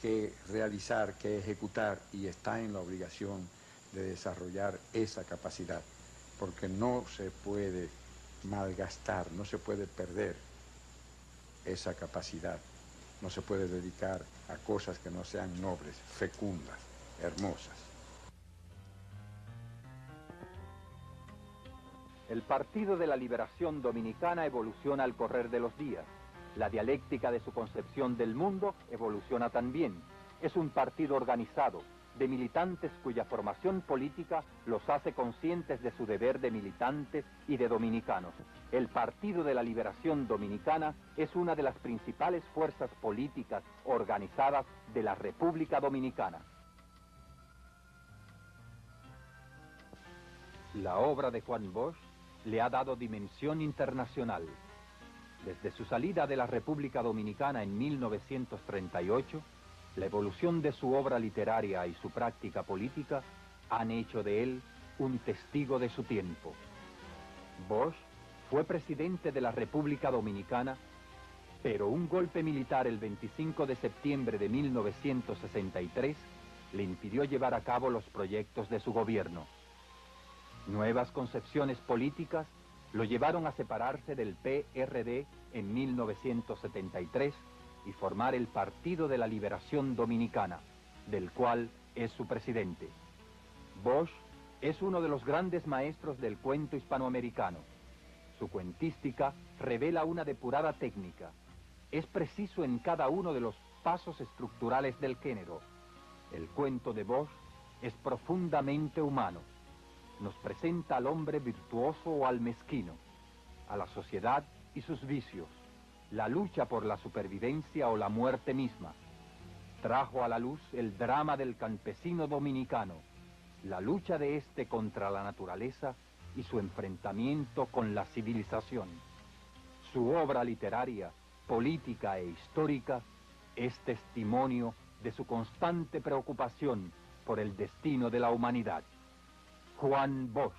que realizar, que ejecutar, y está en la obligación de desarrollar esa capacidad, porque no se puede malgastar, no se puede perder esa capacidad, no se puede dedicar a cosas que no sean nobles, fecundas, hermosas.
El Partido de la Liberación Dominicana evoluciona al correr de los días. La dialéctica de su concepción del mundo evoluciona también. Es un partido organizado, de militantes cuya formación política los hace conscientes de su deber de militantes y de dominicanos. El Partido de la Liberación Dominicana es una de las principales fuerzas políticas organizadas de la República Dominicana. La obra de Juan Bosch le ha dado dimensión internacional. Desde su salida de la República Dominicana en 1938, la evolución de su obra literaria y su práctica política han hecho de él un testigo de su tiempo. Bosch fue presidente de la República Dominicana, pero un golpe militar el 25 de septiembre de 1963 le impidió llevar a cabo los proyectos de su gobierno. Nuevas concepciones políticas lo llevaron a separarse del PRD en 1973 y formar el Partido de la Liberación Dominicana, del cual es su presidente. Bosch es uno de los grandes maestros del cuento hispanoamericano. Su cuentística revela una depurada técnica. Es preciso en cada uno de los pasos estructurales del género. El cuento de Bosch es profundamente humano. Nos presenta al hombre virtuoso o al mezquino, a la sociedad y sus vicios, la lucha por la supervivencia o la muerte misma. Trajo a la luz el drama del campesino dominicano, la lucha de éste contra la naturaleza y su enfrentamiento con la civilización. Su obra literaria, política e histórica es testimonio de su constante preocupación por el destino de la humanidad. Juan Bosch.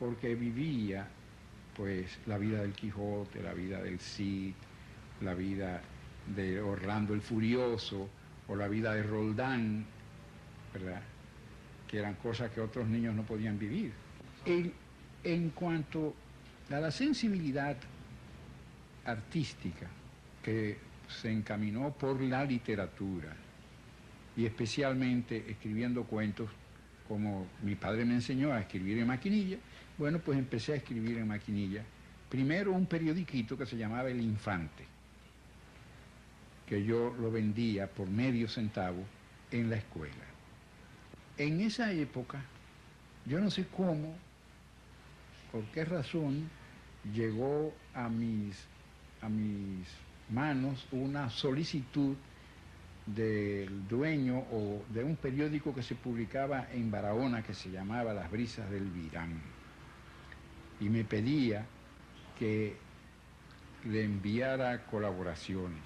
porque vivía pues la vida del Quijote, la vida del Cid, la vida de Orlando el Furioso o la vida de Roldán, ¿verdad?, que eran cosas que otros niños no podían vivir. En cuanto a la sensibilidad artística que se encaminó por la literatura y especialmente escribiendo cuentos, como mi padre me enseñó a escribir en maquinilla, bueno, pues empecé a escribir en maquinilla. Primero un periodiquito que se llamaba El Infante, que yo lo vendía por medio centavo en la escuela. En esa época, yo no sé cómo, por qué razón, llegó a mis manos una solicitud del dueño o de un periódico que se publicaba en Barahona que se llamaba Las Brisas del Virán, y me pedía que le enviara colaboraciones.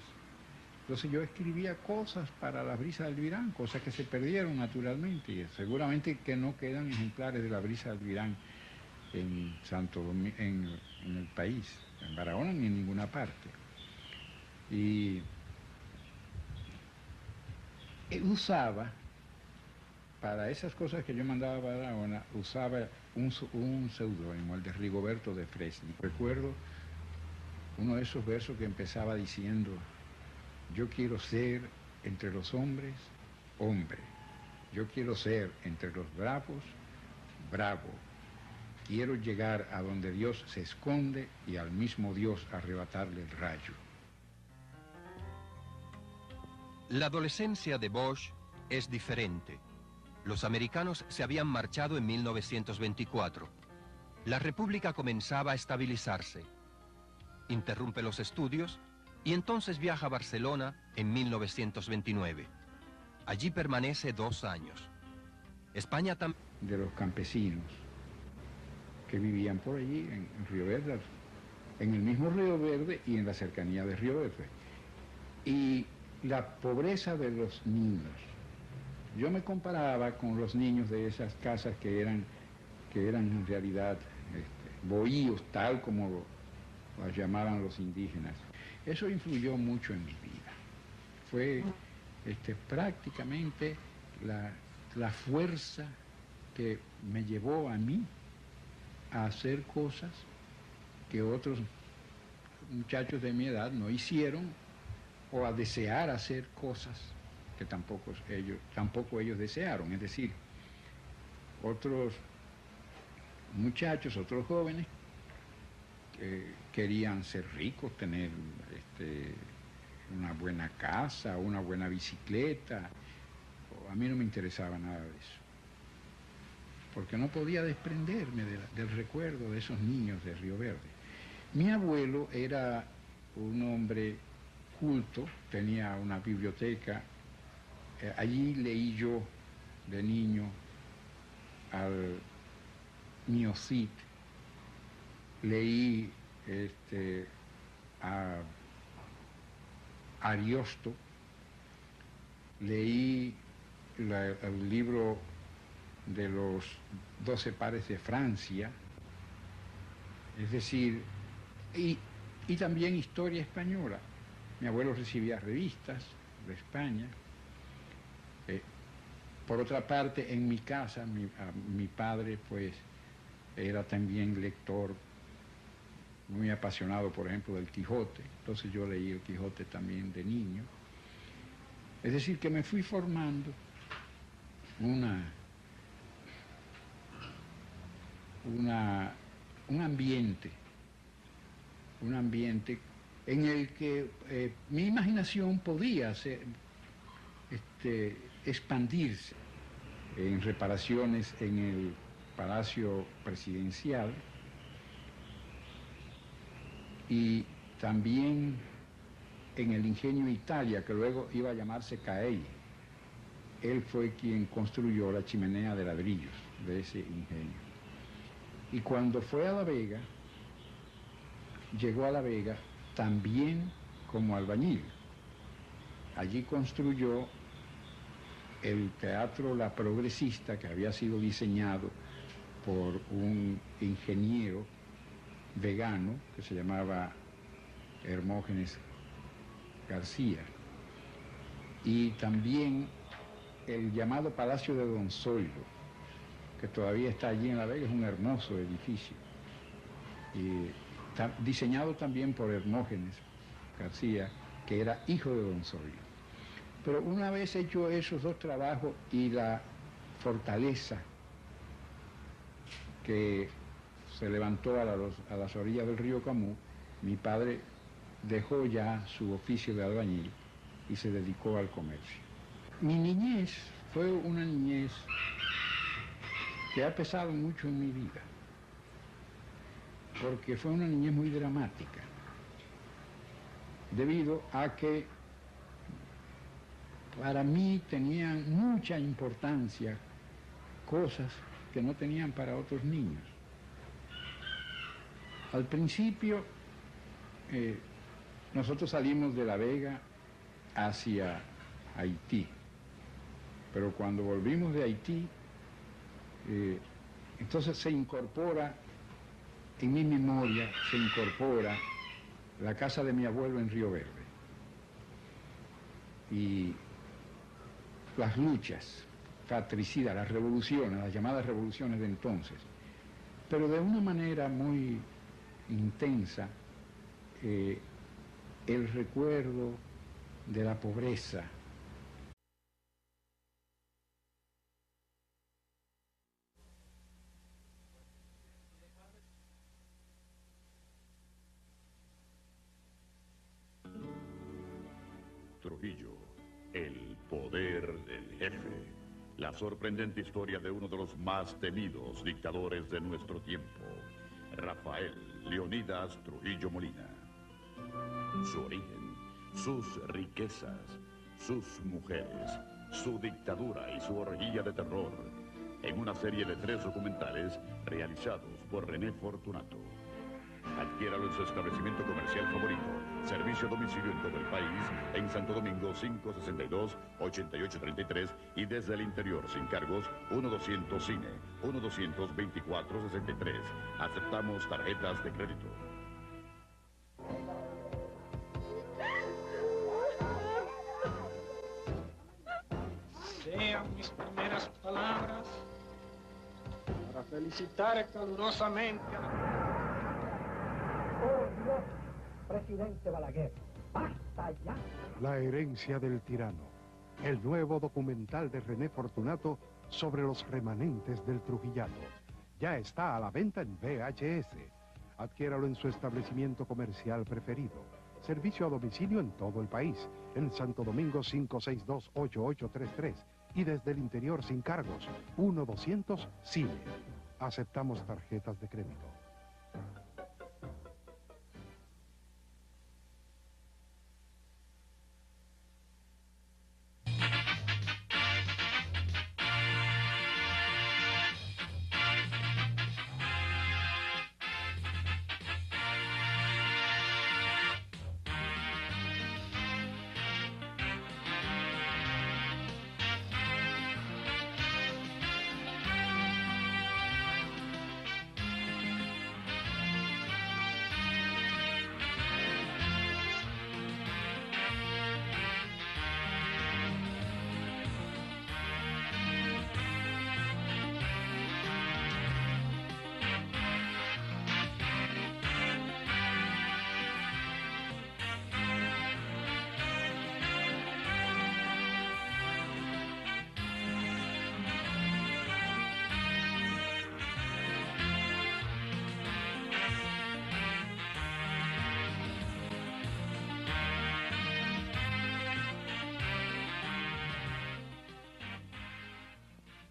Entonces yo escribía cosas para Las Brisas del Virán, cosas que se perdieron naturalmente, y seguramente que no quedan ejemplares de Las Brisas del Virán en en el país, en Barahona ni en ninguna parte. Y usaba, para esas cosas que yo mandaba a Barahona, usaba un seudónimo, el de Rigoberto de Fresni. Recuerdo uno de esos versos que empezaba diciendo: yo quiero ser entre los hombres, hombre. Yo quiero ser entre los bravos, bravo. Quiero llegar a donde Dios se esconde y al mismo Dios arrebatarle el rayo.
La adolescencia de Bosch es diferente. Los americanos se habían marchado en 1924. La República comenzaba a estabilizarse. Interrumpe los estudios y entonces viaja a Barcelona en 1929. Allí permanece 2 años. España también...
De los campesinos que vivían por allí en Río Verde, en el mismo Río Verde y en la cercanía de Río Verde. Y la pobreza de los niños. Yo me comparaba con los niños de esas casas que eran en realidad bohíos, tal como las llamaban los indígenas. Eso influyó mucho en mi vida. Fue prácticamente la fuerza que me llevó a mí a hacer cosas que otros muchachos de mi edad no hicieron, o a desear hacer cosas que tampoco ellos desearon. Es decir, otros muchachos, otros jóvenes querían ser ricos, tener una buena casa, una buena bicicleta. A mí no me interesaba nada de eso, porque no podía desprenderme del recuerdo de esos niños de Río Verde. Mi abuelo era un hombre culto, tenía una biblioteca. Allí leí yo de niño al Mio Cid, leí a Ariosto, leí el libro de los 12 pares de Francia, es decir, y también historia española. Mi abuelo recibía revistas de España. Por otra parte, en mi casa, mi padre pues era también lector, muy apasionado, por ejemplo, del Quijote. Entonces yo leí el Quijote también de niño. Es decir, que me fui formando un ambiente en el que mi imaginación podía expandirse en reparaciones en el Palacio Presidencial y también en el Ingenio Italia, que luego iba a llamarse CAEI. Él fue quien construyó la chimenea de ladrillos de ese ingenio. Y cuando fue a La Vega, llegó a La Vega también como albañil. Allí construyó el Teatro La Progresista, que había sido diseñado por un ingeniero vegano que se llamaba Hermógenes García, y también el llamado Palacio de Don Zoilo, que todavía está allí en La Vega. Es un hermoso edificio, y diseñado también por Hermógenes García, que era hijo de Don Zoilo. Pero una vez hecho esos dos trabajos y la fortaleza que se levantó a las orillas del río Camus, mi padre dejó ya su oficio de albañil y se dedicó al comercio. Mi niñez fue una niñez que ha pesado mucho en mi vida, porque fue una niñez muy dramática, debido a que para mí tenían mucha importancia cosas que no tenían para otros niños. Al principio, nosotros salimos de La Vega hacia Haití, pero cuando volvimos de Haití, entonces se incorpora, en mi memoria, se incorpora la casa de mi abuelo en Río Verde. Y las luchas fratricidas, las revoluciones, las llamadas revoluciones de entonces, pero de una manera muy intensa, el recuerdo de la pobreza.
Trujillo, el poder del jefe. La sorprendente historia de uno de los más temidos dictadores de nuestro tiempo, Rafael Leonidas Trujillo Molina. Su origen, sus riquezas, sus mujeres, su dictadura y su orgía de terror, en una serie de 3 documentales realizados por René Fortunato. Adquiéralo en su establecimiento comercial favorito. Servicio a domicilio en todo el país, en Santo Domingo 562-8833 y desde el interior sin cargos 1-200 Cine, 1-224-63. Aceptamos tarjetas de crédito.
Sean mis primeras palabras para felicitar calurosamente a
¡Oh, Dios! Presidente Balaguer, ¡basta ya!
La herencia del tirano, el nuevo documental de René Fortunato sobre los remanentes del trujillano. Ya está a la venta en VHS. Adquiéralo en su establecimiento comercial preferido. Servicio a domicilio en todo el país, en Santo Domingo 562-8833 y desde el interior sin cargos, 1-200 Cine. Aceptamos tarjetas de crédito.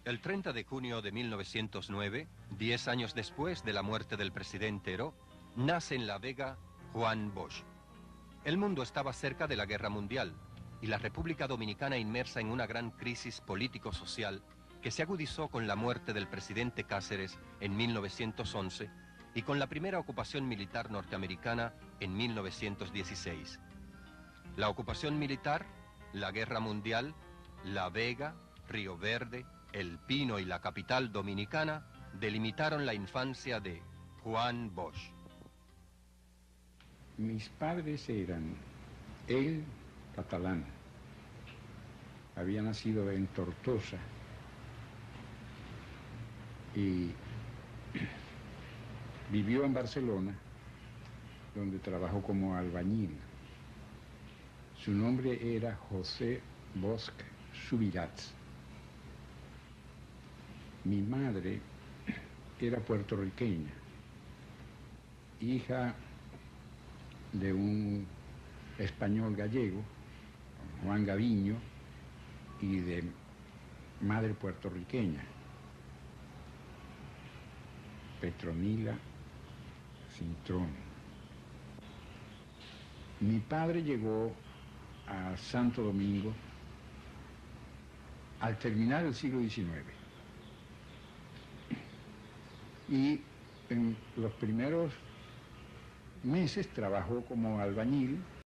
El 30 de junio de 1909, 10 años después de la muerte del presidente Heró, nace en La Vega Juan Bosch. El mundo estaba cerca de la Guerra Mundial y la República Dominicana inmersa en una gran crisis político-social que se agudizó con la muerte del presidente Cáceres en 1911 y con la primera ocupación militar norteamericana en 1916. La ocupación militar, la Guerra Mundial, La Vega, Río Verde, El Pino y la capital dominicana delimitaron la infancia de Juan Bosch.
Mis padres eran, él catalán, había nacido en Tortosa y vivió en Barcelona, donde trabajó como albañil. Su nombre era José Bosch Subirats. Mi madre era puertorriqueña, hija de un español gallego, Juan Gaviño, y de madre puertorriqueña, Petronila Cintrón. Mi padre llegó a Santo Domingo al terminar el siglo XIX. Y en los primeros meses trabajó como albañil